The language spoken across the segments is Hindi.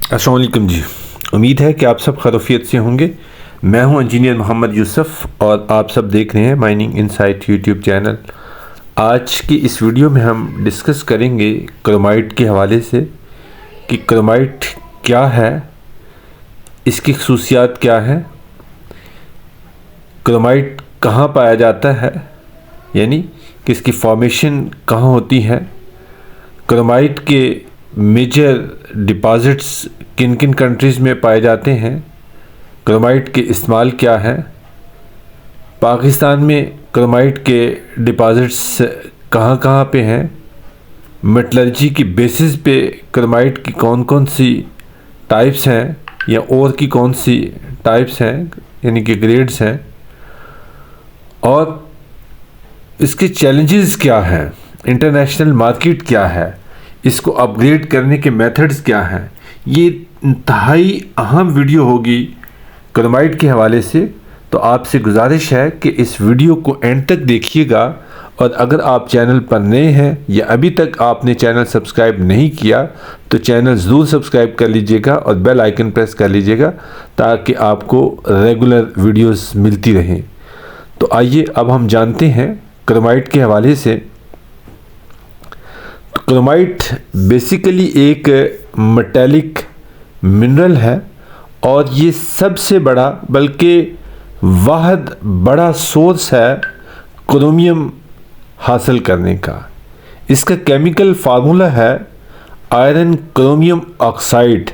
अस्सलाम वालेकुम जी। उम्मीद है कि आप सब खैरियत से होंगे। मैं हूं इंजीनियर मोहम्मद यूसुफ और आप सब देख रहे हैं माइनिंग इनसाइट यूट्यूब चैनल। आज की इस वीडियो में हम डिस्कस करेंगे क्रोमाइट के हवाले से कि क्रोमाइट क्या है, इसकी खसूसियात क्या है, क्रोमाइट कहाँ पाया जाता है, यानी कि इसकी फॉर्मेशन कहाँ होती है, क्रोमाइट के मेजर डिपॉज़िट्स किन किन कंट्रीज़ में पाए जाते हैं, क्रोमाइट के इस्तेमाल क्या है, पाकिस्तान में क्रोमाइट के डिपॉज़िट्स कहाँ कहाँ पे हैं, मेटलर्जी की बेसिस पे क्रोमाइट की कौन कौन सी टाइप्स हैं या और की कौन सी टाइप्स हैं यानी कि ग्रेड्स हैं, और इसके चैलेंजेस क्या हैं, इंटरनेशनल मार्केट क्या है, इसको अपग्रेड करने के मेथड्स क्या हैं। ये इंतहाई अहम वीडियो होगी क्रोमाइट के हवाले से, तो आपसे गुजारिश है कि इस वीडियो को एंड तक देखिएगा। और अगर आप चैनल पर नए हैं या अभी तक आपने चैनल सब्सक्राइब नहीं किया तो चैनल ज़रूर सब्सक्राइब कर लीजिएगा और बेल आइकन प्रेस कर लीजिएगा ताकि आपको रेगुलर वीडियोस मिलती रहें। तो आइए अब हम जानते हैं क्रोमाइट के हवाले से। तो क्रोमाइट बेसिकली एक मेटालिक मिनरल है और ये सबसे बड़ा बल्कि वाहिद बड़ा सोर्स है क्रोमियम हासिल करने का। इसका केमिकल फार्मूला है iron chromium oxide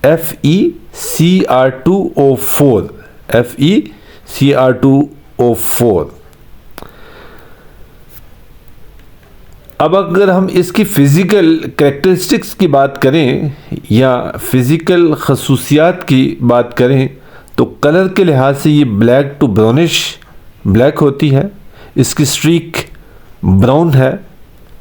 FeCr2O4 FeCr2O4। अब अगर हम इसकी फ़िज़िकल कैरेक्टरिस्टिक्स की बात करें या फ़िज़िकल खसूसियात की बात करें तो कलर के लिहाज से ये ब्लैक टू ब्राउनिश ब्लैक होती है, इसकी स्ट्रीक ब्राउन है,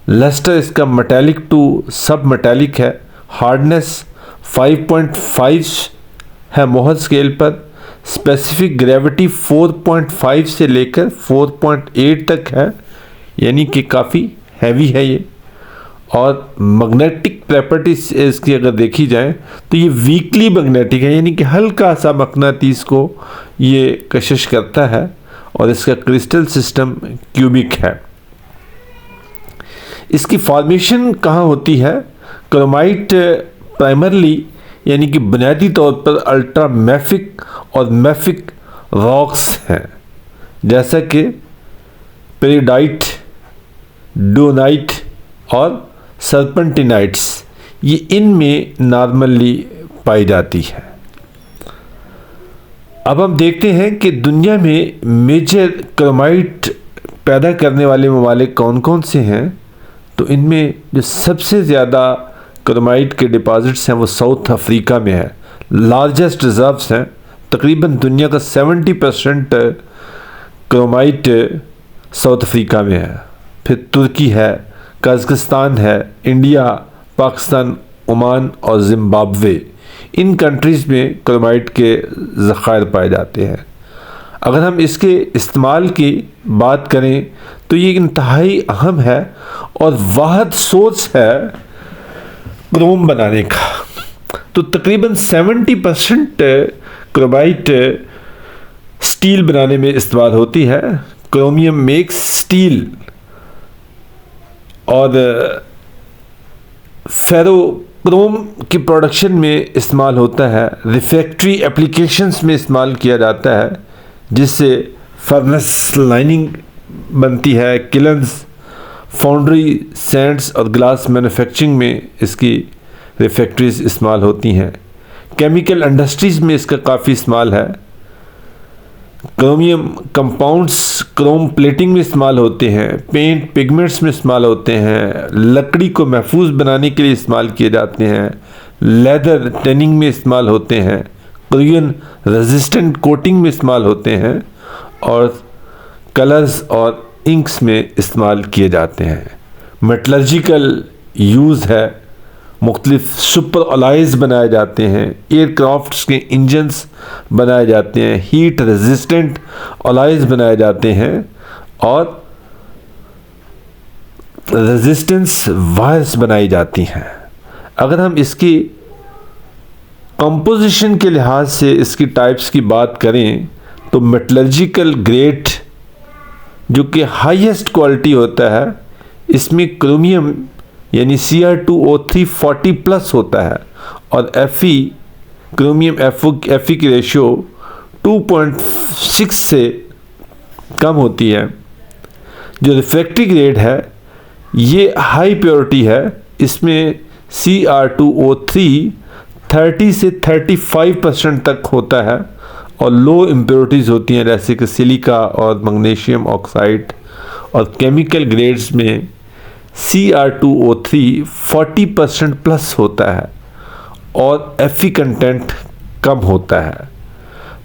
लस्टर इसका मेटालिक टू सब मेटालिक है, हार्डनेस 5.5 है मोहर स्केल पर, स्पेसिफिक ग्रेविटी 4.5 से लेकर 4.8 तक है, यानी कि काफ़ी हैवी है ये। और मैग्नेटिक प्रॉपर्टीज इसकी अगर देखी जाए तो ये वीकली मैग्नेटिक है, यानी कि हल्का सा मकनातीस को ये कशिश करता है और इसका क्रिस्टल सिस्टम क्यूबिक है। इसकी फॉर्मेशन कहाँ होती है? क्रोमाइट प्राइमरली यानी कि बुनियादी तौर पर अल्ट्रा मैफिक और मैफिक रॉक्स हैं, जैसा कि पेरिडाइट, डोनाइट और सर्पेंटिनाइट्स, ये इनमें नॉर्मली पाई जाती है। अब हम देखते हैं कि दुनिया में मेजर क्रोमाइट पैदा करने वाले ममालिक कौन कौन से हैं। तो इनमें जो सबसे ज़्यादा क्रोमाइट के डिपॉज़िट्स हैं वो साउथ अफ्रीका में है, लार्जेस्ट रिज़र्व्स हैं। तकरीबन दुनिया का 70% क्रोमाइट साउथ अफ्रीका में है। फिर तुर्की है, कज़ाकिस्तान है, इंडिया, पाकिस्तान, ओमान और ज़िम्बाब्वे, इन कंट्रीज़ में क्रोमाइट के ज़खायर पाए जाते हैं। अगर हम इसके इस्तेमाल की बात करें तो ये इंतहाई अहम है और वाहिद सोर्स है क्रोम बनाने का। तो तकरीबन 70% क्रोमाइट स्टील बनाने में इस्तेमाल होती है। क्रोमियम मेक्स स्टील और फेरो क्रोम की प्रोडक्शन में इस्तेमाल होता है, रिफ्रैक्टरी एप्लीकेशंस में इस्तेमाल किया जाता है, जिससे फर्नेस लाइनिंग बनती है, किलन्स, फाउंड्री, सैंड्स और ग्लास मैन्युफैक्चरिंग में इसकी रिफ्रैक्टरीज इस्तेमाल होती हैं। केमिकल इंडस्ट्रीज़ में इसका काफ़ी इस्तेमाल है। क्रोमियम कंपाउंड्स क्रोम प्लेटिंग में इस्तेमाल होते हैं, पेंट पिगमेंट्स में इस्तेमाल होते हैं, लकड़ी को महफूज बनाने के लिए इस्तेमाल किए जाते हैं, लेदर टैनिंग में इस्तेमाल होते हैं, कोरियन रेजिस्टेंट कोटिंग में इस्तेमाल होते हैं और कलर्स और इंक्स में इस्तेमाल किए जाते हैं। मेटलर्जिकल यूज़ है, मुख्तलिफ सुपर अलॉयज़ बनाए जाते हैं, एयरक्राफ्ट्स के इंजन्स बनाए जाते हैं, हीट रेजिस्टेंट अलॉयज़ बनाए जाते हैं और रेजिस्टेंस वायर्स बनाई जाती हैं। अगर हम इसकी कंपोजिशन के लिहाज से इसकी टाइप्स की बात करें तो मेटलर्जिकल ग्रेड जो कि हाईएस्ट क्वालिटी होता है, इसमें क्रोमियम यानी Cr2O3 40+ होता है और Fe क्रोमियम Fe की रेशियो 2.6 से कम होती है। जो रिफ्रैक्टिव ग्रेड है ये हाई प्योरिटी है, इसमें Cr2O3 30 से 35% तक होता है और लो इम्प्योरिटीज़ होती हैं जैसे कि सिलिका और मैग्नीशियम ऑक्साइड। और केमिकल ग्रेड्स में Cr2O3 40% होता है और Fe कंटेंट कम होता है।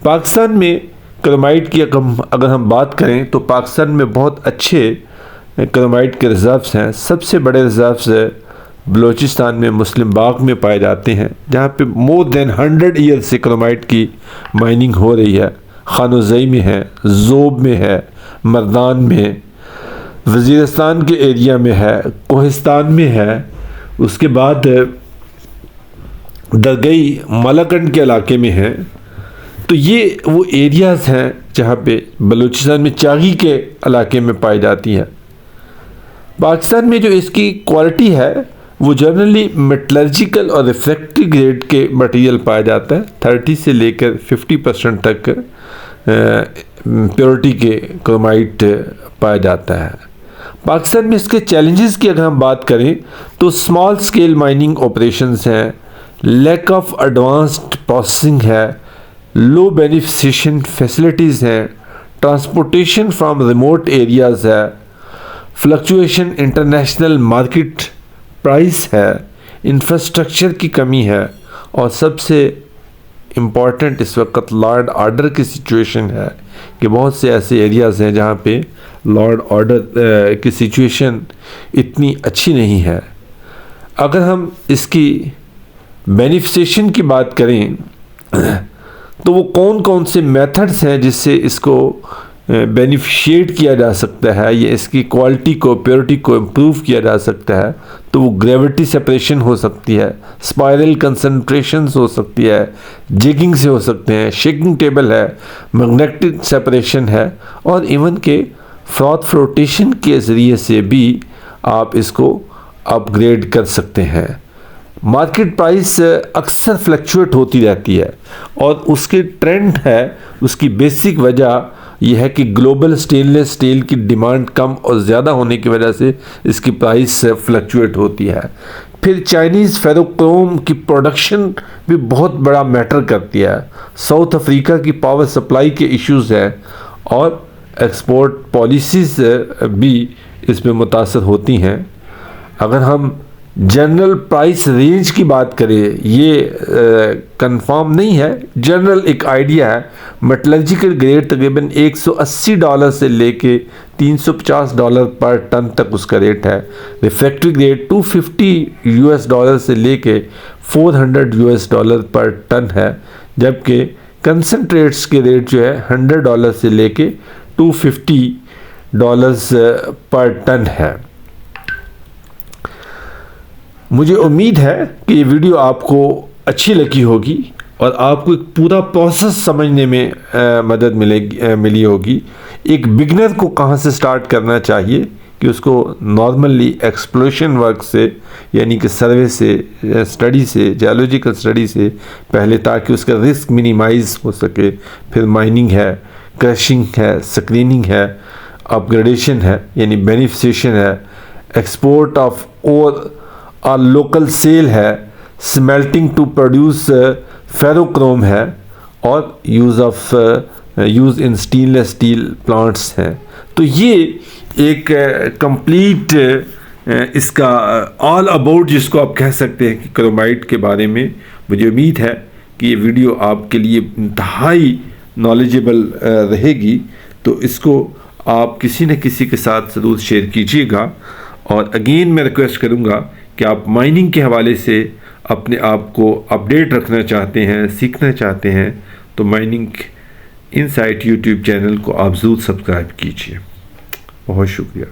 पाकिस्तान में क्रोमाइट की अगर हम बात करें तो पाकिस्तान में बहुत अच्छे क्रोमाइट के रिज़र्व्स हैं। सबसे बड़े रिज़र्व्स बलूचिस्तान में मुस्लिम बाग में पाए जाते हैं, जहाँ पे मोर देन 100 ईयर से क्रोमाइट की माइनिंग हो रही है। खानोज़ई में है, ज़ोब में है, मर्दान में, वज़ीरिस्तान के एरिया में है, कोहिस्तान में है, उसके बाद दरगई मलाकंड के इलाके में है। तो ये वो एरियाज़ हैं जहाँ पे बलूचिस्तान में चागी के इलाके में पाई जाती हैं। पाकिस्तान में जो इसकी क्वालिटी है वो जनरली मेटलर्जिकल और रिफ्रैक्टिव ग्रेड के मटेरियल पाया जाता है। 30 से लेकर 50% तक प्योरिटी के क्रोमाइट पाया जाता है। पाकिस्तान में इसके चैलेंजेस की अगर हम बात करें तो स्मॉल स्केल माइनिंग ऑपरेशंस हैं, लैक ऑफ एडवांस्ड प्रोसेसिंग है, लो बेनिफिशिएशन फैसिलिटीज़ हैं, ट्रांसपोर्टेशन फ्रॉम रिमोट एरियाज़ है, फ्लक्चुएशन इंटरनेशनल मार्केट प्राइस है, इंफ्रास्ट्रक्चर की कमी है और सबसे इम्पॉर्टेंट इस वक्त लॉ एंड ऑर्डर की सिचुएशन है कि बहुत से ऐसे एरियाज़ हैं जहाँ पे लॉ एंड ऑर्डर की सिचुएशन इतनी अच्छी नहीं है। अगर हम इसकी बेनिफिशिएशन की बात करें तो वो कौन कौन से मेथड्स हैं जिससे इसको बेनिफिशिएट किया जा सकता है या इसकी क्वालिटी को, प्योरिटी को इम्प्रूव किया जा सकता है, तो वो ग्रेविटी सेपरेशन हो सकती है, स्पाइरल कंसंट्रेशंस हो सकती है, जिगिंग से हो सकते हैं, शेकिंग टेबल है, मैग्नेटिक सेपरेशन है और इवन के फ्रॉथ फ्लोटेशन के ज़रिए से भी आप इसको अपग्रेड कर सकते हैं। मार्केट प्राइस अक्सर फ्लक्चुएट होती रहती है और उसके ट्रेंड है, उसकी बेसिक वजह यह है कि ग्लोबल स्टेनलेस स्टील की डिमांड कम और ज़्यादा होने की वजह से इसकी प्राइस फ्लक्चुएट होती है। फिर चाइनीज़ फेरोक्रोम की प्रोडक्शन भी बहुत बड़ा मैटर करती है। साउथ अफ्रीका की पावर सप्लाई के इश्यूज़ हैं और एक्सपोर्ट पॉलिसीज़ भी इसमें मुतासर होती हैं। अगर हम जनरल प्राइस रेंज की बात करें, ये कंफर्म नहीं है, जनरल एक आइडिया है। मेटलर्जिकल ग्रेड तकरीबन $180 से लेके $350 पर टन तक उसका रेट है। रिफ्रैक्टिव ग्रेड $250 से लेके $400 पर टन है, जबकि कंसनट्रेट्स के रेट जो है $100 से लेके $250 पर टन है। मुझे उम्मीद है कि ये वीडियो आपको अच्छी लगी होगी और आपको एक पूरा प्रोसेस समझने में मदद मिली होगी। एक बिगनर को कहाँ से स्टार्ट करना चाहिए कि उसको नॉर्मली एक्सप्लोरेशन वर्क से यानी कि सर्वे से, स्टडी से, जियोलॉजिकल स्टडी से पहले, ताकि उसका रिस्क मिनिमाइज़ हो सके। फिर माइनिंग है, क्रशिंग है, स्क्रीनिंग है, अपग्रेडेशन है यानी बेनिफिशिएशन है, एक्सपोर्ट ऑफ और लोकल सेल है, स्मेल्टिंग टू प्रोड्यूस फेरोक्रोम है और use in stainless steel plants हैं। तो ये एक कंप्लीट इसका ऑल अबाउट जिसको आप कह सकते हैं कि क्रोमाइट के बारे में। मुझे उम्मीद है कि ये वीडियो आपके लिए इंतहाई नॉलेजेबल रहेगी, तो इसको आप किसी न किसी के साथ ज़रूर शेयर कीजिएगा। और अगेन मैं रिक्वेस्ट करूँगा कि आप माइनिंग के हवाले से अपने आप को अपडेट रखना चाहते हैं, सीखना चाहते हैं, तो माइनिंग इनसाइट यूट्यूब चैनल को आप ज़रूर सब्सक्राइब कीजिए। बहुत शुक्रिया।